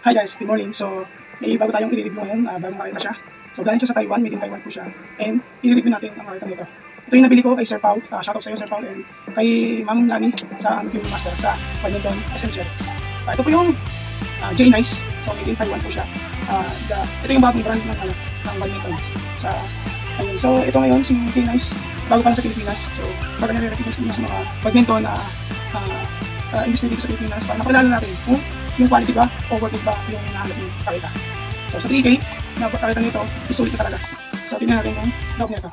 Hi guys, good morning. So, may bago tayong i-review ngayon, bagong makita siya. So, galing siya sa Taiwan, made in Taiwan po siya. And i-review natin ang makita nito. Ito yung nabili ko kay Sir Paul, shoutout sa iyo Sir Paul, and kay Ma'am Lani sa Film Master sa Badminton Essential. Ito po yung J-Nice, so made in Taiwan po siya. Ito yung bagong brand ng badminton. So, ito ngayon si J-Nice, bago pa lang sa Pilipinas. So, bago nire-review sa mga badminton na industry dito sa Pilipinas para makilala natin kung yung quality ba o worth it ba yung hinahanap yung pakita. So sa 3K, na pakita nito, isulit na talaga. So tingnan natin yung loob nito.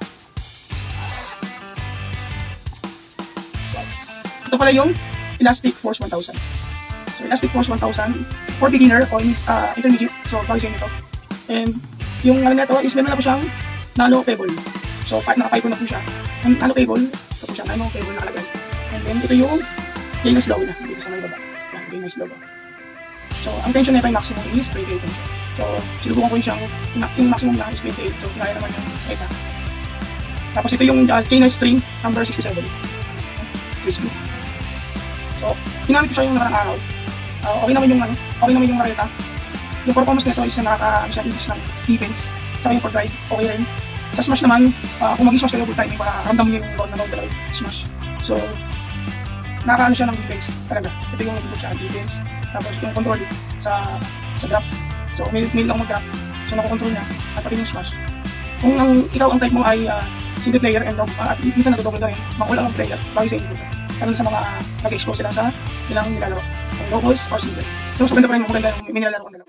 Ito pala yung Elastic Force 1000. So Elastic Force 1000 for beginner o intermediate. So bago sa inyo ito. And yung ano nito is meron na po siyang nano cable. So naka-5 ko na po siya. Ang nano cable, ito po siya, nano cable nakalagay. And then ito yung J-Nice logo na dito sa may baba. Yan, J-Nice logo. So, ang tension nito yung maximum is 28 tension. So, sinubukan ko yung maximum lang is 28. So, kaya naman yung ita. Tapos ito yung J-Nice string number 67. Crispy. So, ginamit ko siya yung nakarang araw. Okay naman yung raketa. Yung performance nito is nakaka-increase ng defense. Tsaka yung pag-drive, okay rin. Sa smash naman, kung mag-smash kayo full time, para ramdam nyo yung load na load smash. So, nakakaano siya ng defense talaga. Ito yung nag-improve siya ng defense. Tapos yung control sa drop. So may lang mag-drop. So nakokontrol niya at pati yung smash. Kung ikaw ang type mo ay single player and at minsan nag-double ka rin, mag-all ang player bago sa input. Karoon sa mga nag-expose sila sa ilang nilalaro. Kung doubles or single. So maganda pa rin, maganda yung may nilalaro kong dalawa.